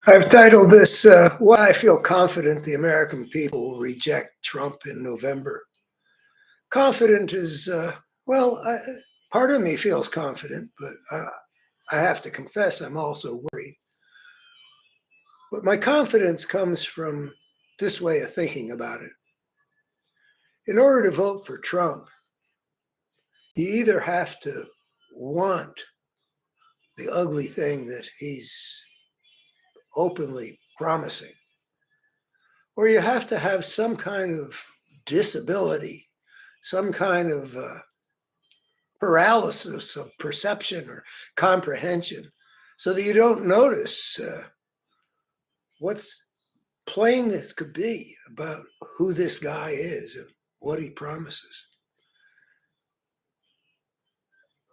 I've titled this, Why I Feel Confident the American People Will Reject Trump in November. Confident is, part of me feels confident, but I have to confess I'm also worried. But my confidence comes from this way of thinking about it. In order to vote for Trump, you either have to want the ugly thing that he's openly promising, or you have to have some kind of disability, some kind of paralysis of perception or comprehension, so that you don't notice what's plain as could be about who this guy is and what he promises.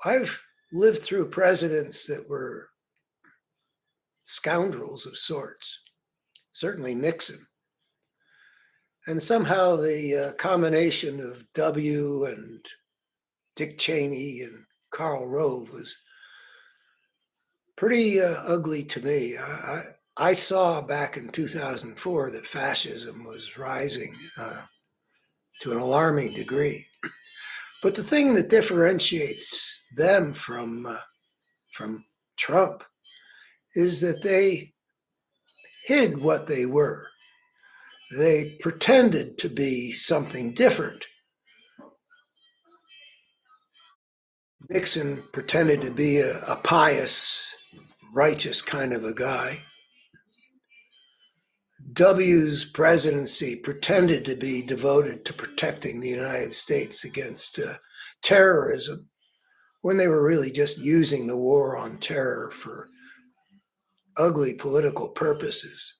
I've lived through presidents that were scoundrels of sorts, certainly Nixon. And somehow the combination of W and Dick Cheney and Karl Rove was pretty ugly to me. I saw back in 2004 that fascism was rising to an alarming degree. But the thing that differentiates them from Trump is that they hid what they were. They pretended to be something different. Nixon pretended to be a pious, righteous kind of a guy. W's presidency pretended to be devoted to protecting the United States against terrorism, when they were really just using the war on terror for ugly political purposes.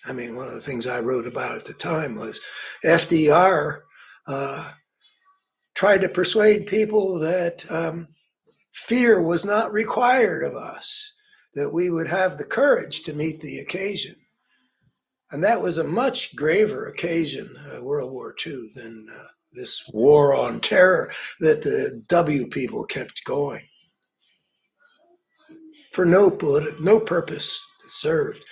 I mean, one of the things I wrote about at the time was FDR tried to persuade people that fear was not required of us, that we would have the courage to meet the occasion. And that was a much graver occasion, World War II, than this war on terror that the W people kept going for no purpose served. It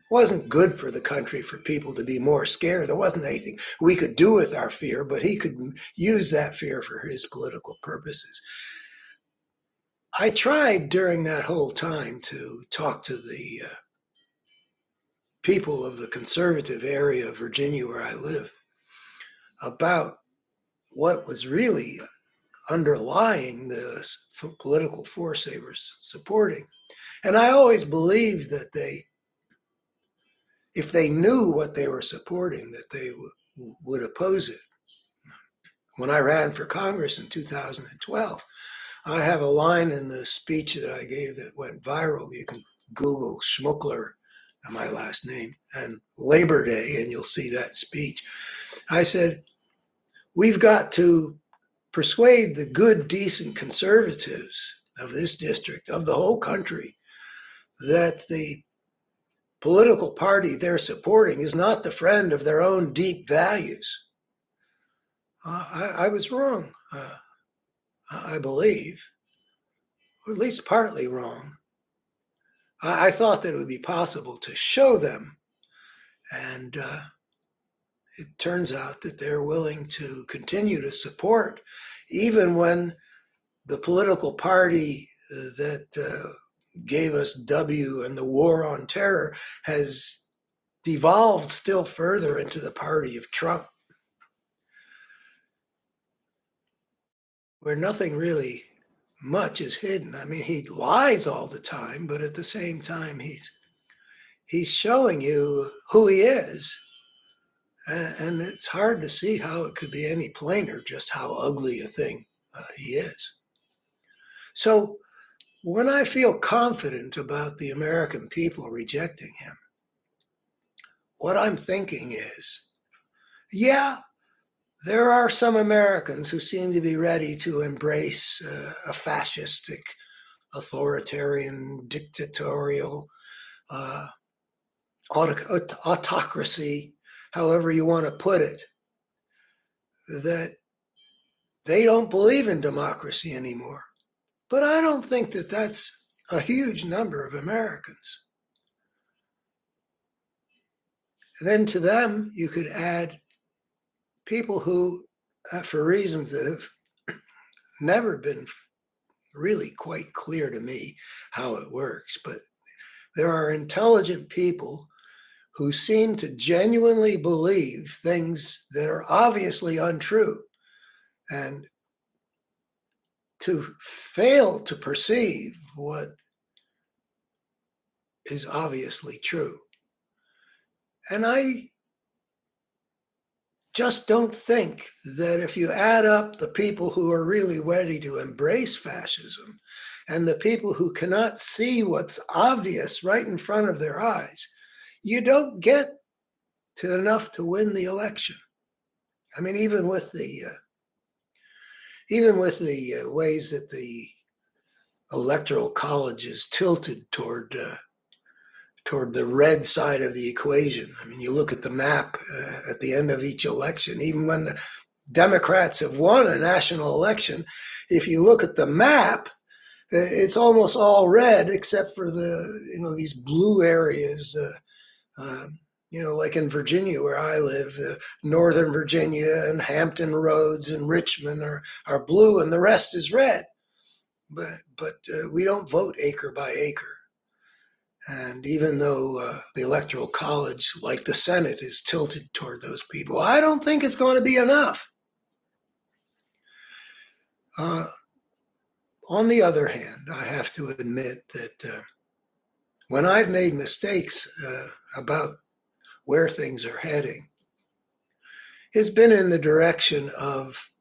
wasn't good for the country for people to be more scared. There wasn't anything we could do with our fear, but he could use that fear for his political purposes. I tried during that whole time to talk to the people of the conservative area of Virginia where I live about what was really underlying the political force they were supporting. And I always believed that if they knew what they were supporting, that they would oppose it. When I ran for Congress in 2012, I have a line in the speech that I gave that went viral. You can Google Schmuckler, my last name, and Labor Day, and you'll see that speech. I said, we've got to persuade the good, decent conservatives of this district, of the whole country, that the political party they're supporting is not the friend of their own deep values. I was wrong, I believe, or at least partly wrong. I thought that it would be possible to show them, and it turns out that they're willing to continue to support, even when the political party that gave us W and the war on terror has devolved still further into the party of Trump, where nothing really much is hidden. I mean, he lies all the time, but at the same time, he's showing you who he is. And it's hard to see how it could be any plainer just how ugly a thing he is. So when I feel confident about the American people rejecting him, what I'm thinking is, yeah, there are some Americans who seem to be ready to embrace a fascistic, authoritarian, dictatorial autocracy, however you want to put it, that they don't believe in democracy anymore. But I don't think that that's a huge number of Americans. And then to them, you could add people who, for reasons that have never been really quite clear to me how it works, but there are intelligent people who seem to genuinely believe things that are obviously untrue, and to fail to perceive what is obviously true. And I just don't think that if you add up the people who are really ready to embrace fascism and the people who cannot see what's obvious right in front of their eyes, you don't get to enough to win the election. I mean, even with the ways that the electoral college is tilted toward the red side of the equation. I mean, you look at the map at the end of each election, even when the Democrats have won a national election, if you look at the map, it's almost all red except for these blue areas, like in Virginia where I live, Northern Virginia and Hampton Roads and Richmond are blue and the rest is red. But we don't vote acre by acre. And even though the Electoral College, like the Senate, is tilted toward those people, I don't think it's going to be enough. On the other hand, I have to admit that when I've made mistakes about where things are heading, it's been in the direction of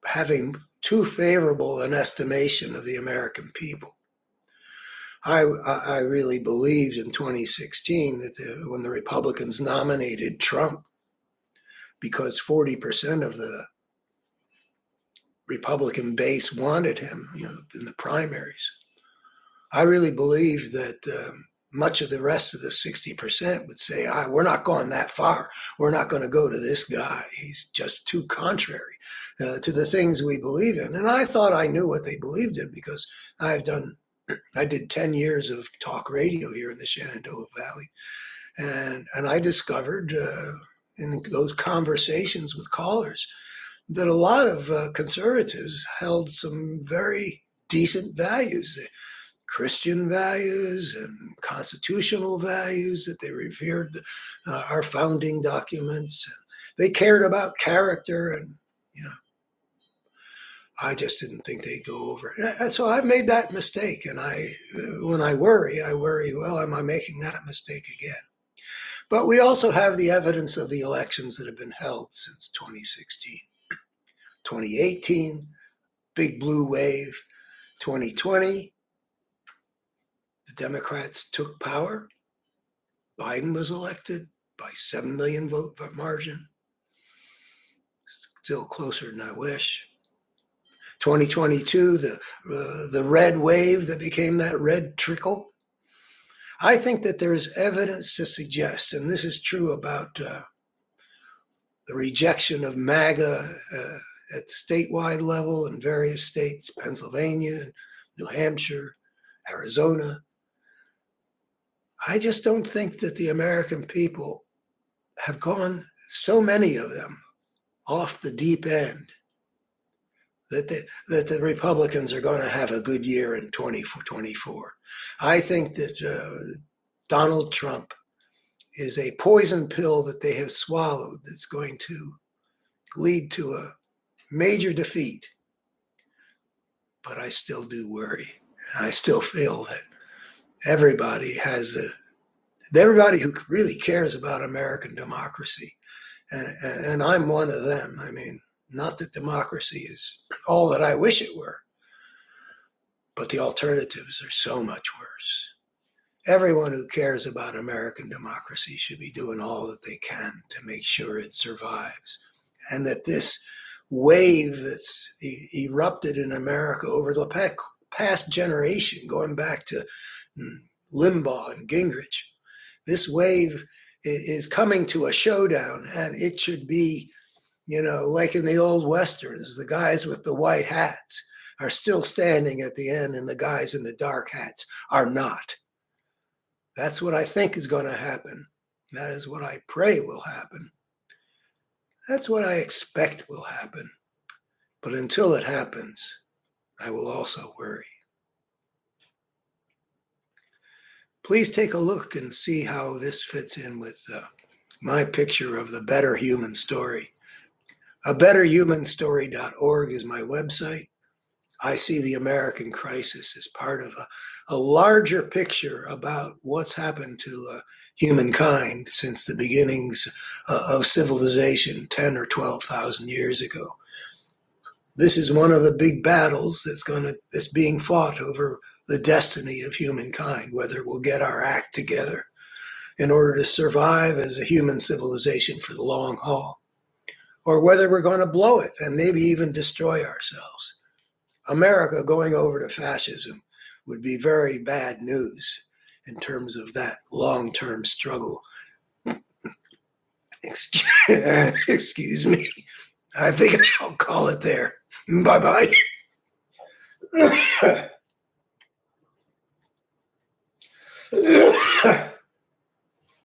having too favorable an estimation of the American people. I really believed in 2016 that when the Republicans nominated Trump, because 40% of the Republican base wanted him, in the primaries, I really believed that much of the rest of the 60% would say, we're not going that far. We're not going to go to this guy. He's just too contrary to the things we believe in. And I thought I knew what they believed in because I did 10 years of talk radio here in the Shenandoah Valley. And I discovered in those conversations with callers that a lot of conservatives held some very decent values, Christian values and constitutional values, that they revered our founding documents. And they cared about character, and I just didn't think they'd go over it. And so I've made that mistake, and when I worry, well, am I making that mistake again? But we also have the evidence of the elections that have been held since 2016. 2018, big blue wave. 2020, the Democrats took power. Biden was elected by 7 million vote margin. Still closer than I wish. 2022, the red wave that became that red trickle. I think that there's evidence to suggest, and this is true about the rejection of MAGA at the statewide level in various states, Pennsylvania, New Hampshire, Arizona. I just don't think that the American people have gone, so many of them, off the deep end, that the Republicans are going to have a good year in 2024. I think that Donald Trump is a poison pill that they have swallowed that's going to lead to a major defeat. But I still do worry. I still feel that everybody who really cares about American democracy, and I'm one of them. I mean, not that democracy is all that I wish it were, but the alternatives are so much worse. Everyone who cares about American democracy should be doing all that they can to make sure it survives, and that this wave that's erupted in America over the past generation, going back to Limbaugh and Gingrich, this wave is coming to a showdown, and it should be, like in the old Westerns, the guys with the white hats are still standing at the end and the guys in the dark hats are not. That's what I think is going to happen That is what I pray will happen. That's what I expect will happen. But until it happens, I will also worry. Please take a look and see how this fits in with my picture of the better human story. abetterhumanstory.org is my website. I see the American crisis as part of a larger picture about what's happened to humankind since the beginnings of civilization 10 or 12,000 years ago. This is one of the big battles that's being fought over the destiny of humankind, whether we'll get our act together in order to survive as a human civilization for the long haul, or whether we're going to blow it and maybe even destroy ourselves. America going over to fascism would be very bad news in terms of that long-term struggle. Excuse me. I think I'll call it there. Bye-bye.